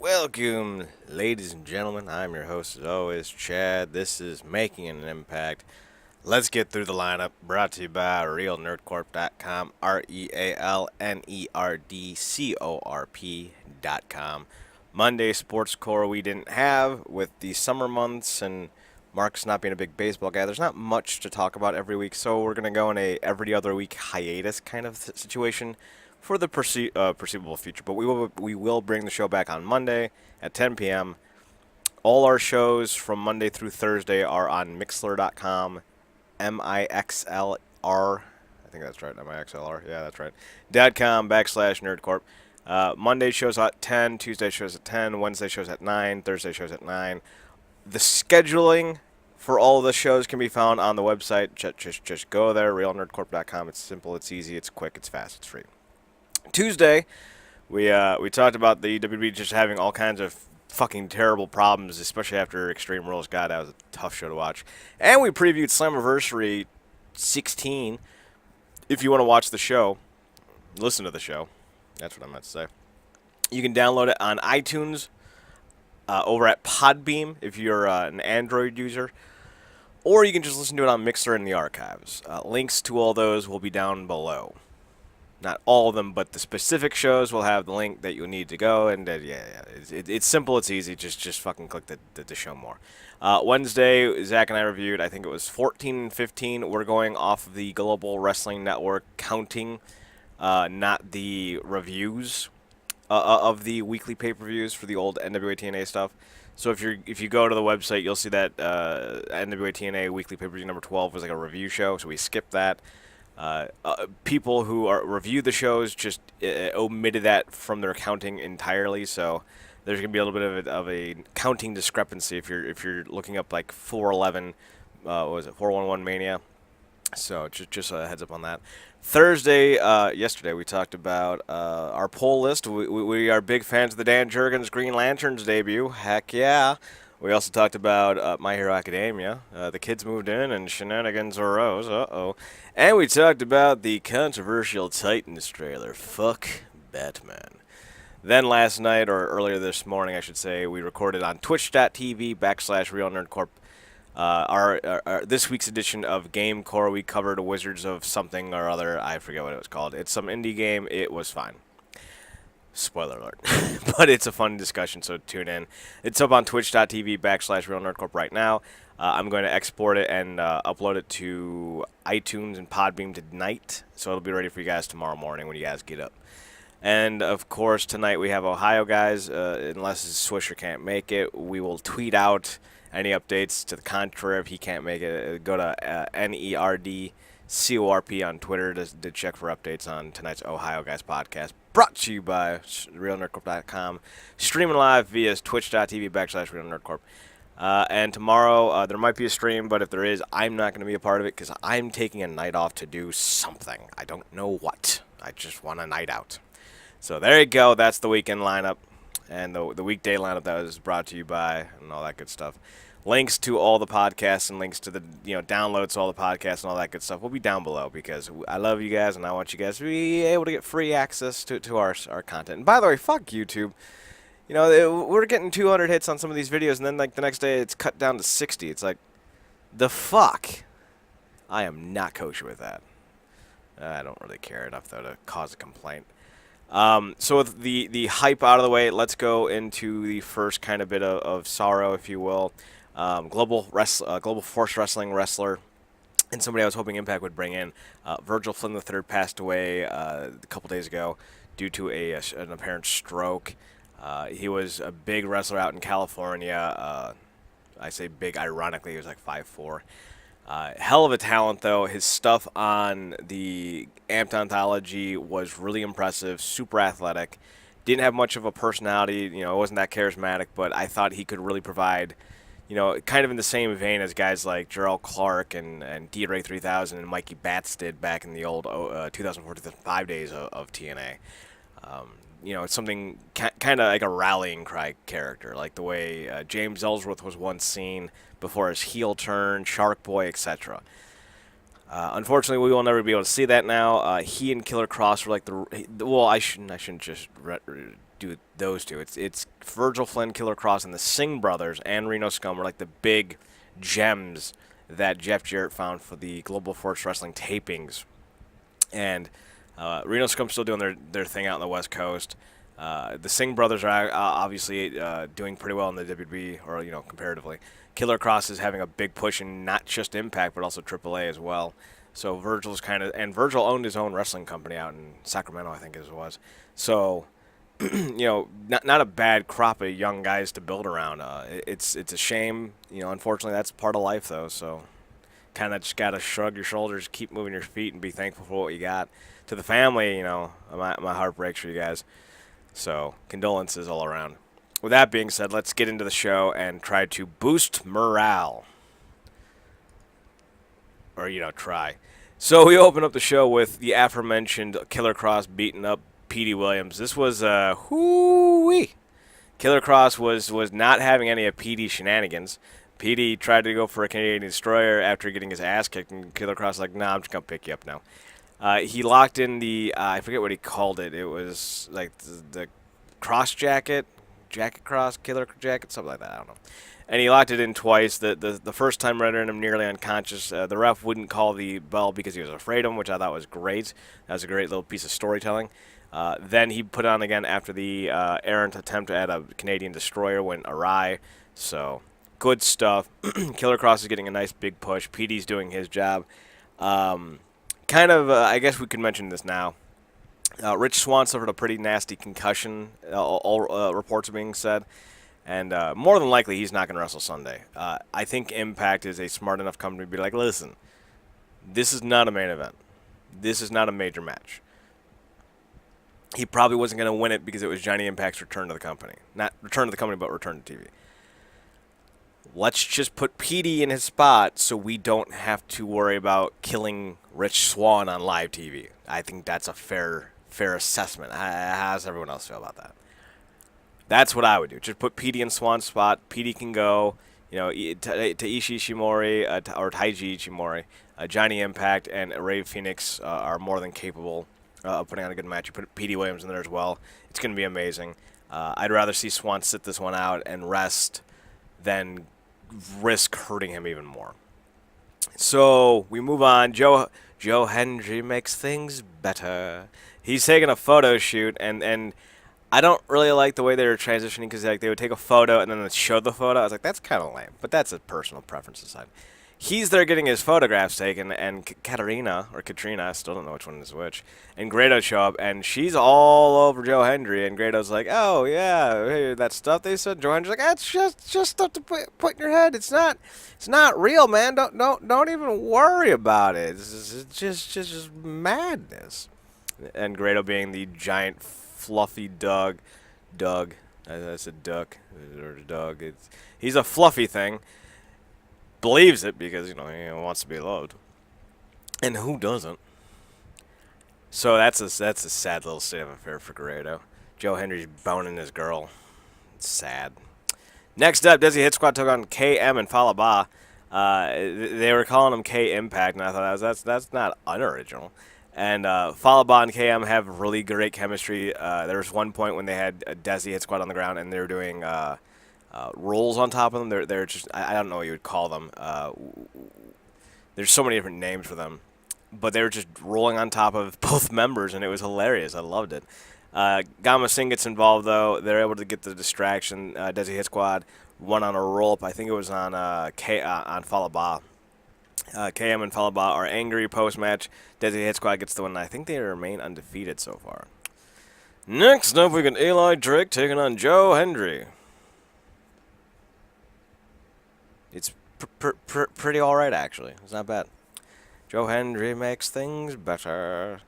Welcome, ladies and gentlemen. I'm your host, as always, Chad. This is Making an Impact. Let's get through the lineup. Brought to you by RealNerdCorp.com, RealNerdCorp.com. Monday SportsCorp we didn't have with the summer months and Mark's not being a big baseball guy. There's not much to talk about every week, so we're going to go in a every other week hiatus kind of situation for the perceivable future. But we will bring the show back on Monday at 10 p.m. All our shows from Monday through Thursday are on Mixlr.com, Mixlr. I think that's right, Mixlr. Yeah, that's right. .com/nerdcorp. Monday shows at 10, Tuesday shows at 10, Wednesday shows at 9, Thursday shows at 9. The scheduling for all the shows can be found on the website. Just go there, realnerdcorp.com. It's simple, it's easy, it's quick, it's fast, it's free. Tuesday, we talked about the WWE just having all kinds of fucking terrible problems, especially after Extreme Rules. God, that was a tough show to watch. And we previewed Slammiversary 16. If you want to watch the show, listen to the show. That's what I meant to say. You can download it on iTunes, over at Podbeam if you're an Android user, or you can just listen to it on Mixlr in the archives. Links to all those will be down below. Not all of them, but the specific shows will have the link that you need to go. And it's simple, it's easy. Just fucking click the show more. Wednesday, Zach and I reviewed, I think it was 14 and 15. We're going off of the Global Wrestling Network counting, not the reviews of the weekly pay-per-views for the old NWA TNA stuff. So if you go to the website, you'll see that NWA TNA weekly pay-per-view number 12 was like a review show, so we skipped that. People who review the shows just omitted that from their counting entirely, so there's gonna be a little bit of a counting discrepancy if you're looking up like 411, what was it, 411 Mania. So just a heads up on that. Thursday, yesterday we talked about our poll list. We are big fans of the Dan Jurgens Green Lanterns debut. Heck yeah. We also talked about My Hero Academia. The kids moved in and shenanigans arose. Uh-oh. And we talked about the controversial Titans trailer. Fuck Batman. Then last night, or earlier this morning, I should say, we recorded on twitch.tv/RealNerdCorp. Our this week's edition of GameCorp. We covered Wizards of something or other. I forget what it was called. It's some indie game. It was fine. Spoiler alert. But it's a fun discussion, so tune in. It's up on twitch.tv/RealNerdCorp right now. I'm going to export it and upload it to iTunes and Podbeam tonight, so it'll be ready for you guys tomorrow morning when you guys get up. And, of course, tonight we have Ohio guys. Unless Swisher can't make it, we will tweet out any updates to the contrary. If he can't make it, go to NERDCORP on Twitter to check for updates on tonight's Ohio Guys podcast. Brought to you by RealNerdCorp.com. Streaming live via twitch.tv/RealNerdCorp. And tomorrow, there might be a stream, but if there is, I'm not going to be a part of it because I'm taking a night off to do something. I don't know what. I just want a night out. So there you go. That's the weekend lineup. And the weekday lineup that was brought to you by and all that good stuff. Links to all the podcasts and links to the downloads to all the podcasts and all that good stuff will be down below because I love you guys and I want you guys to be able to get free access to our content. And by the way, fuck YouTube. We're getting 200 hits on some of these videos and then like the next day it's cut down to 60. It's like, the fuck? I am not kosher with that. I don't really care enough though to cause a complaint. So with the hype out of the way, let's go into the first kind of bit of sorrow, if you will. Global Force Wrestling wrestler, and somebody I was hoping Impact would bring in. Virgil Flynn III passed away a couple days ago due to an apparent stroke. He was a big wrestler out in California. I say big ironically, he was like 5'4". Hell of a talent, though. His stuff on the Amped Anthology was really impressive, super athletic. Didn't have much of a personality, wasn't that charismatic, but I thought he could really provide, kind of in the same vein as guys like Jarrell Clark and D-Ray 3000 and Mikey Batts did back in the old 2004-2005 days of TNA. It's something kind of like a rallying cry character, like the way James Ellsworth was once seen before his heel turn, Shark Boy, etc. Unfortunately, we will never be able to see that now. He and Killer Cross were like I shouldn't just do those two. It's Virgil Flynn, Killer Cross, and the Singh brothers and Reno Scum were like the big gems that Jeff Jarrett found for the Global Force Wrestling tapings. And Reno Scum's still doing their thing out on the West Coast. The Singh brothers are obviously doing pretty well in the WWE, or comparatively. Killer Cross is having a big push in not just Impact, but also AAA as well. So Virgil's and Virgil owned his own wrestling company out in Sacramento, I think it was. So, not a bad crop of young guys to build around. It's a shame, unfortunately that's part of life though. So, kind of just gotta shrug your shoulders, keep moving your feet, and be thankful for what you got. To the family, my heart breaks for you guys. So, condolences all around. With that being said, let's get into the show and try to boost morale. Or, try. So we open up the show with the aforementioned Killer Cross beating up Petey Williams. This was, hoo-wee. Killer Cross was not having any of Petey's shenanigans. Petey tried to go for a Canadian Destroyer after getting his ass kicked, and Killer Cross was like, nah, I'm just going to pick you up now. He locked in the, I forget what he called it. It was like the cross jacket cross, killer jacket, something like that. I don't know. And he locked it in twice. The first time rendering him nearly unconscious. The ref wouldn't call the bell because he was afraid of him, which I thought was great. That was a great little piece of storytelling. Then he put it on again after the errant attempt at a Canadian Destroyer went awry. So, good stuff. Killer Cross is getting a nice big push. Petey's doing his job. I guess we could mention this now. Rich Swann suffered a pretty nasty concussion, all reports are being said. And more than likely, he's not going to wrestle Sunday. I think Impact is a smart enough company to be like, listen, this is not a main event. This is not a major match. He probably wasn't going to win it because it was Johnny Impact's return to the company. Not return to the company, but return to TV. Let's just put Petey in his spot so we don't have to worry about killing Rich Swann on live TV. I think that's a fair assessment. How does everyone else feel about that? That's what I would do. Just put Petey in Swann's spot. Petey can go, Taishi Ishimori or Taiji Ishimori. Johnny Impact and Ray Phoenix are more than capable of putting on a good match. You put Petey Williams in there as well. It's going to be amazing. I'd rather see Swann sit this one out and rest than risk hurting him even more. So we move on. Joe Hendry makes things better. He's taking a photo shoot, and I don't really like the way they were transitioning because they would take a photo and then they'd show the photo. I was like, that's kind of lame, but that's a personal preference aside. He's there getting his photographs taken, and Katrina, I still don't know which one is which, and Grado show up, and she's all over Joe Hendry, and Grado's like, oh, yeah, hey, that stuff they said. Joe Hendry's like, that's just stuff to put in your head. It's not real, man. Don't even worry about it. It's just madness. And Grado being the giant fluffy Doug, I said duck, or Doug. He's a fluffy thing. Believes it because, he wants to be loved. And who doesn't? So that's a sad little state of affair for Grado. Joe Hendry's boning his girl. It's sad. Next up, Desi Hit Squad took on KM and Falaba. They were calling him K Impact, and I thought that's not unoriginal. And Falaba and KM have really great chemistry. There was one point when they had Desi Hit Squad on the ground, and they were doing rolls on top of them. They're just, I don't know what you would call them. There's so many different names for them. But they were just rolling on top of both members, and it was hilarious. I loved it. Gama Singh gets involved, though. They're able to get the distraction. Desi Hit Squad won on a roll-up. I think it was on on Falaba. KM and Falaba are angry post-match. Desi Hit Squad gets the win. I think they remain undefeated so far. Next up, we got Eli Drake taking on Joe Hendry. It's pretty all right, actually. It's not bad. Joe Hendry makes things better.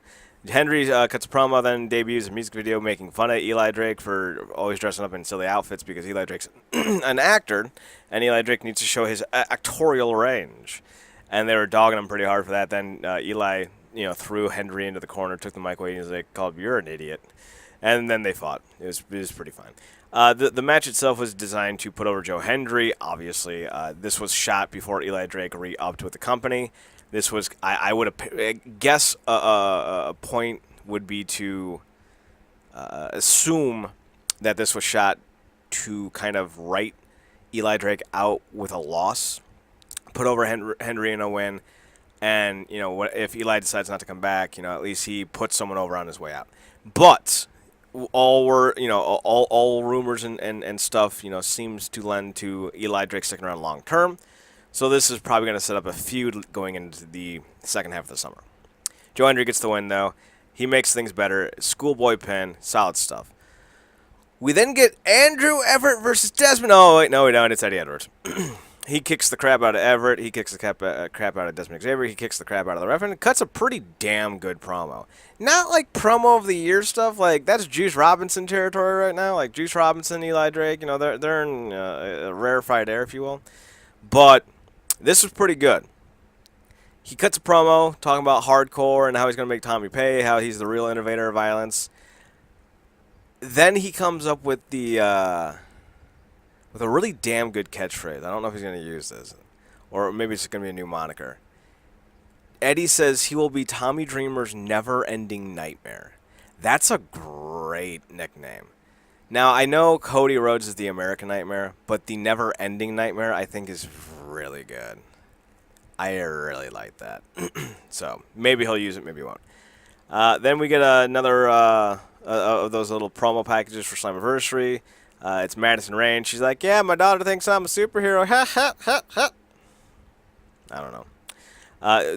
Hendry cuts a promo, then debuts a music video making fun of Eli Drake for always dressing up in silly outfits because Eli Drake's an actor, and Eli Drake needs to show his actorial range. And they were dogging him pretty hard for that. Then Eli, threw Hendry into the corner, took the mic away, and he was like, called, "You're an idiot." And then they fought. It was pretty fine. The match itself was designed to put over Joe Hendry. Obviously, this was shot before Eli Drake re-upped with the company. This was, I would guess a point would be to assume that this was shot to kind of write Eli Drake out with a loss, put over Henry in a win, and if Eli decides not to come back, at least he puts someone over on his way out. But all rumors and stuff seems to lend to Eli Drake sticking around long term. So this is probably going to set up a feud going into the second half of the summer. Joe Hendry gets the win though. He makes things better. Schoolboy pin, solid stuff. We then get Andrew Everett versus Desmond. Oh, wait, no, we don't. It's Eddie Edwards. He kicks the crap out of Everett. He kicks the crap out of Desmond Xavier. He kicks the crap out of the ref and cuts a pretty damn good promo. Not like promo of the year stuff. Like, that's Juice Robinson territory right now. Like, Juice Robinson, Eli Drake, they're in rarefied air, if you will. But this was pretty good. He cuts a promo talking about hardcore and how he's going to make Tommy pay, how he's the real innovator of violence. Then he comes up with with a really damn good catchphrase. I don't know if he's going to use this, or maybe it's going to be a new moniker. Eddie says he will be Tommy Dreamer's never-ending nightmare. That's a great nickname. Now, I know Cody Rhodes is the American Nightmare, but the never-ending nightmare I think is really good. I really like that. So maybe he'll use it, maybe he won't. Then we get another of those little promo packages for Slammiversary. It's Madison Rain. She's like, yeah, my daughter thinks I'm a superhero. Ha, ha, ha, ha. I don't know.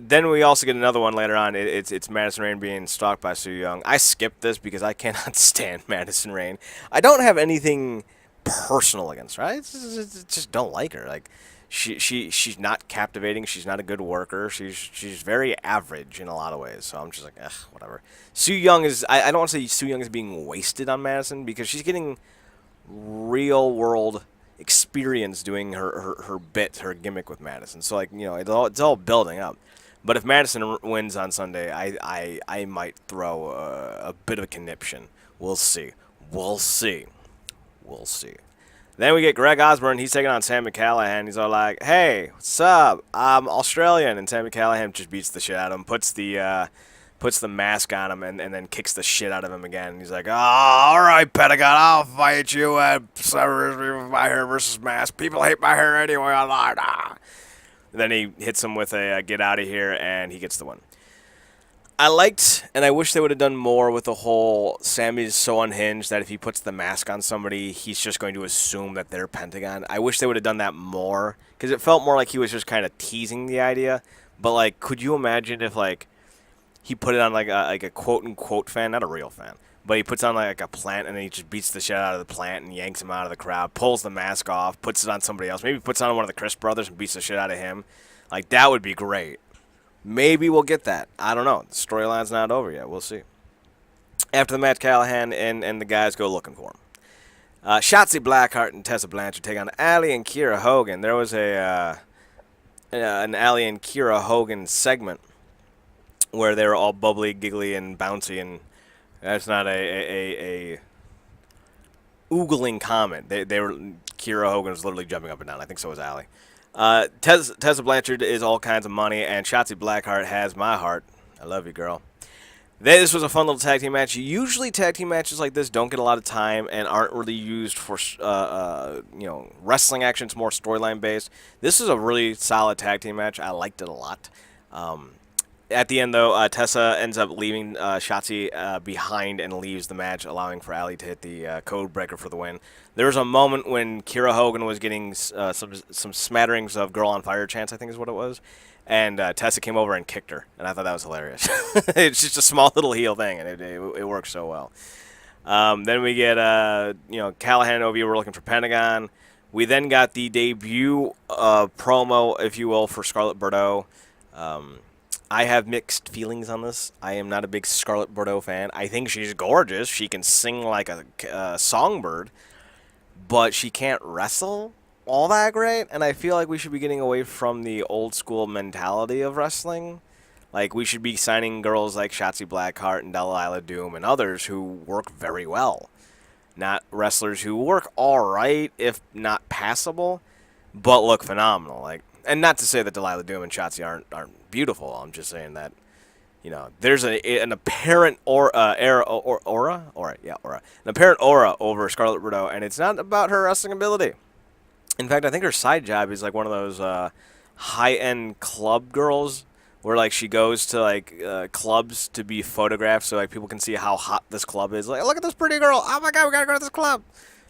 Then we also get another one later on. It's Madison Rain being stalked by Su Yung. I skipped this because I cannot stand Madison Rain. I don't have anything personal against her. I just don't like her. Like, she's not captivating. She's not a good worker. She's very average in a lot of ways. So I'm just like, whatever. Su Yung is. I don't want to say Su Yung is being wasted on Madison because she's getting real world experience doing her bit, her gimmick with Madison. So like it's all building up. But if Madison wins on Sunday, I might throw a bit of a conniption. We'll see. Then we get Greg Osborne. He's taking on Sami Callihan. He's all like, hey, what's up? I'm Australian. And Sami Callihan just beats the shit out of him, puts the mask on him, and then kicks the shit out of him again. And he's like, oh, all right, Pentagon, I'll fight you at Slammiversary with my hair versus mask. People hate my hair anyway. I'm like, ah. Then he hits him with a get out of here, and he gets the win. I liked, and I wish they would have done more with the whole Sammy's so unhinged that if he puts the mask on somebody, he's just going to assume that they're Pentagon. I wish they would have done that more, because it felt more like he was just kind of teasing the idea. But, like, could you imagine if, like, he put it on, like a quote-unquote fan, not a real fan, but he puts on, like, a plant, and then he just beats the shit out of the plant and yanks him out of the crowd, pulls the mask off, puts it on somebody else. Maybe puts it on one of the Chris brothers and beats the shit out of him. Like, that would be great. Maybe we'll get that. I don't know. The storyline's not over yet. We'll see. After the match, Callihan and the guys go looking for him. Shotzi Blackheart and Tessa Blanchard take on Allie and Kiera Hogan. There was an Allie and Kiera Hogan segment where they were all bubbly, giggly, and bouncy, and that's not a oogling comment. They were Kiera Hogan was literally jumping up and down. I think so was Allie. Tessa Blanchard is all kinds of money, and Shotzi Blackheart has my heart. I love you, girl. This was a fun little tag team match. Usually tag team matches like this don't get a lot of time and aren't really used for wrestling action. It's more storyline based. This is a really solid tag team match. I liked it a lot. At the end, though, Tessa ends up leaving Shotzi behind and leaves the match, allowing for Allie to hit the code breaker for the win. There was a moment when Kiera Hogan was getting some smatterings of Girl on Fire chants, I think is what it was, and Tessa came over and kicked her, and I thought that was hilarious. It's just a small little heel thing, and it works so well. Then we get Callihan and OV were looking for Pentagon. We then got the debut promo, if you will, for Scarlett Bordeaux. I have mixed feelings on this. I am not a big Scarlett Bordeaux fan. I think she's gorgeous. She can sing like a songbird, but she can't wrestle all that great. And I feel like we should be getting away from the old school mentality of wrestling. Like, we should be signing girls like Shotzi Blackheart and Delilah Doom and others who work very well. Not wrestlers who work all right, if not passable, but look phenomenal. Like, and not to say that Delilah Doom and Shotzi aren't beautiful. I'm just saying that, there's an apparent aura, an apparent aura over Scarlett Bordeaux, and it's not about her wrestling ability. In fact, I think her side job is like one of those high-end club girls, where like she goes to like clubs to be photographed, so like people can see how hot this club is. Like, look at this pretty girl! Oh my God, we gotta go to this club.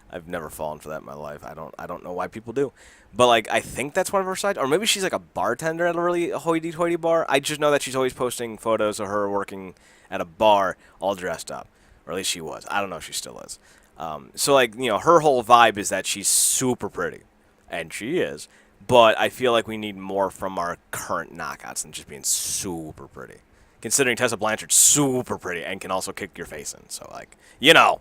I've never fallen for that in my life. I don't know why people do. But like I think that's one of her sides. Or maybe she's like a bartender at a really hoity-toity bar. I just know that she's always posting photos of her working at a bar all dressed up. Or at least she was. I don't know if she still is. So like, her whole vibe is that she's super pretty. And she is. But I feel like we need more from our current knockouts than just being super pretty. Considering Tessa Blanchard's super pretty and can also kick your face in. So like, you know.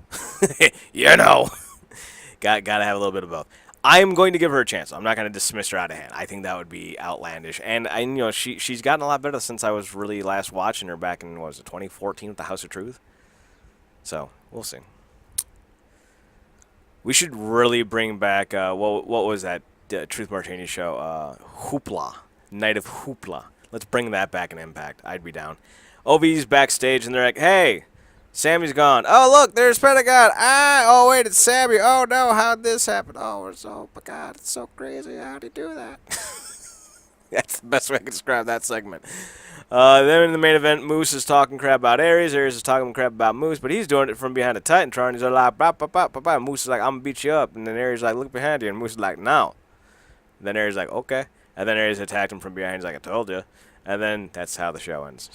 Gotta have a little bit of both. I'm going to give her a chance. I'm not going to dismiss her out of hand. I think that would be outlandish. And she's gotten a lot better since I was really last watching her back in, 2014 with the House of Truth? So, we'll see. We should really bring back, what was that Truth Martini show? Hoopla. Night of Hoopla. Let's bring that back in Impact. I'd be down. OV's backstage, and they're like, hey, Sammy's gone. Oh, look, there's Pentagon. Oh, wait, it's Sammy. Oh, no, how'd this happen? Oh, my God, it's so crazy. How'd he do that? That's the best way I can describe that segment. Then in the main event, Moose is talking crap about Aries. Aries is talking crap about Moose, but he's doing it from behind a Titantron. He's like, bah, bah, bah, bah, bah. Moose is like, I'm going to beat you up. And then Aries is like, look behind you. And Moose is like, no. And then Aries is like, okay. And then Aries attacked him from behind. He's like, I told you. And then that's how the show ends.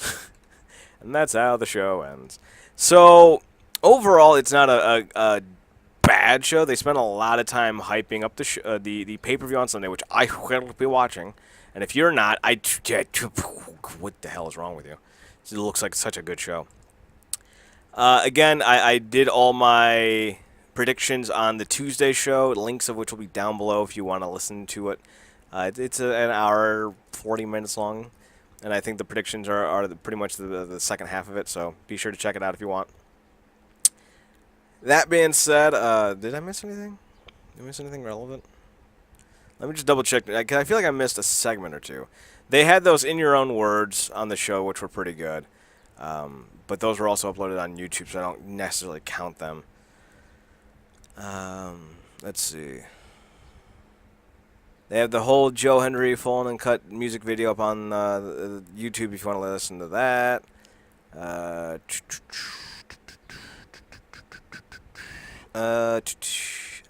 And that's how the show ends. So, overall, it's not a bad show. They spent a lot of time hyping up the pay-per-view on Sunday, which I will be watching. And if you're not, what the hell is wrong with you? It looks like such a good show. Again, I did all my predictions on the Tuesday show, links of which will be down below if you want to listen to it. It's an hour, 40 minutes long. And I think the predictions are pretty much the second half of it, so be sure to check it out if you want. That being said, did I miss anything? Did I miss anything relevant? Let me just double check. I feel like I missed a segment or two. They had those in your own words on the show, which were pretty good. But those were also uploaded on YouTube, so I don't necessarily count them. Let's see. They have the whole Joe Hendry full and uncut music video up on YouTube if you want to listen to that. I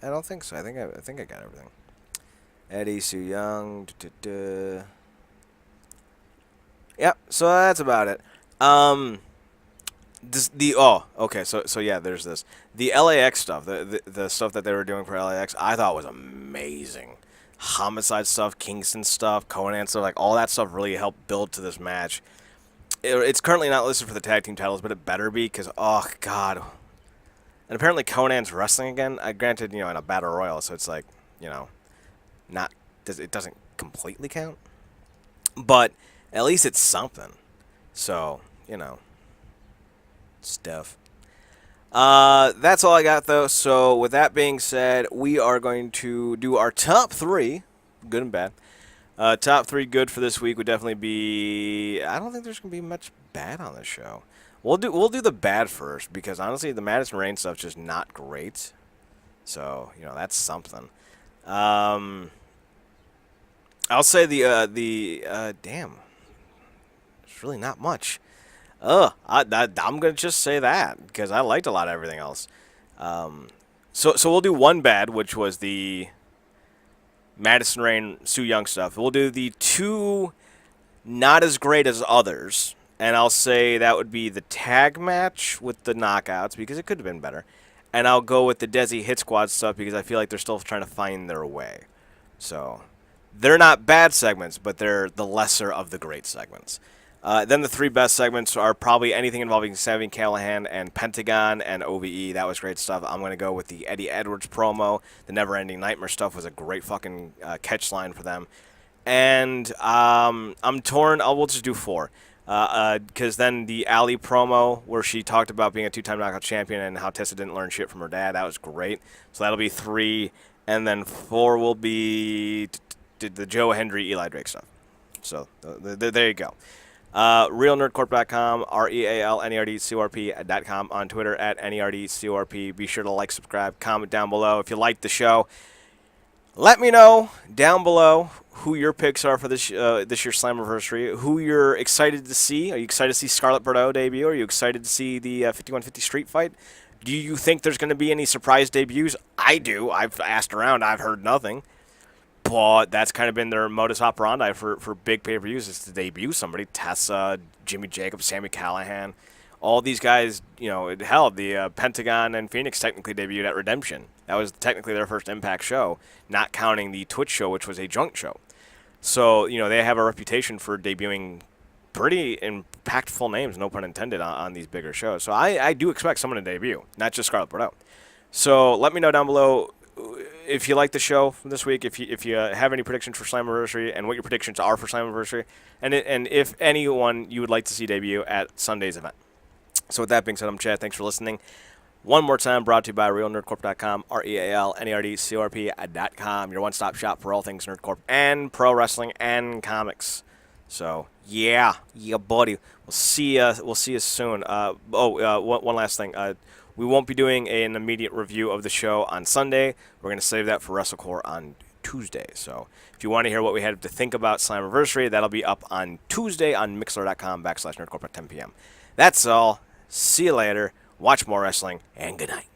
don't think so. I think I got everything. Eddie, Sue Young. Yep. So that's about it. Okay. So yeah, there's this. The LAX stuff. The stuff that they were doing for LAX, I thought was amazing. Homicide stuff, Kingston stuff, Conan stuff, like all that stuff really helped build to this match. It's currently not listed for the tag team titles, but it better be because, oh, God. And apparently Conan's wrestling again. Granted, in a battle royal, so it's like, it doesn't completely count. But at least it's something. So, stuff. That's all I got, though. So, with that being said, we are going to do our top 3, good and bad. Top 3 good for this week would definitely be... I don't think there's going to be much bad on this show. We'll do the bad first, because honestly, the Madison Rain stuff's just not great. So, that's something. I'll say the damn. There's really not much. I'm going to just say that, because I liked a lot of everything else. So we'll do one bad, which was the Madison Rain, Sue Young stuff. We'll do the 2 not as great as others, and I'll say that would be the tag match with the knockouts, because it could have been better. And I'll go with the Desi Hit Squad stuff, because I feel like they're still trying to find their way. So, they're not bad segments, but they're the lesser of the great segments. Then the 3 best segments are probably anything involving Sami Callihan and Pentagon and OVE. That was great stuff. I'm going to go with the Eddie Edwards promo. The Never Ending Nightmare stuff was a great fucking catch line for them. And I'm torn. We'll just do 4. Because then the Ali promo where she talked about being a 2-time knockout champion and how Tessa didn't learn shit from her dad. That was great. So that'll be 3. And then 4 will be the Joe Hendry, Eli Drake stuff. So there you go. RealNerdCorp.com, RealNerdCorp.com, on Twitter at NERDCORP. Be sure to like, subscribe, comment down below. If you like the show, let me know down below who your picks are for this year's Slammiversary, who you're excited to see. Are you excited to see Scarlett Bordeaux debut? Are you excited to see the 5150 Street Fight? Do you think there's going to be any surprise debuts? I do. I've asked around. I've heard nothing. But that's kind of been their modus operandi for big pay-per-views, is to debut somebody. Tessa, Jimmy Jacobs, Sami Callihan. All these guys, it held. The Pentagon and Phoenix technically debuted at Redemption. That was technically their first Impact show, not counting the Twitch show, which was a junk show. So, they have a reputation for debuting pretty impactful names, no pun intended, on these bigger shows. So I do expect someone to debut, not just Scarlett Bordeaux. So let me know down below if you like the show this week, if you have any predictions for Slammiversary, and what your predictions are for Slammiversary, and if anyone you would like to see debut at Sunday's event. So with that being said, I'm Chad. Thanks for listening. One more time, brought to you by RealNerdCorp.com, RealNerdCorp.com, your one-stop shop for all things Nerdcorp and pro wrestling and comics. So yeah, buddy. We'll see you soon. One last thing. We won't be doing an immediate review of the show on Sunday. We're going to save that for WrestleCorp on Tuesday. So if you want to hear what we had to think about Slammiversary, that'll be up on Tuesday on Mixlr.com/Nerdcorp at 10 p.m. That's all. See you later. Watch more wrestling, and good night.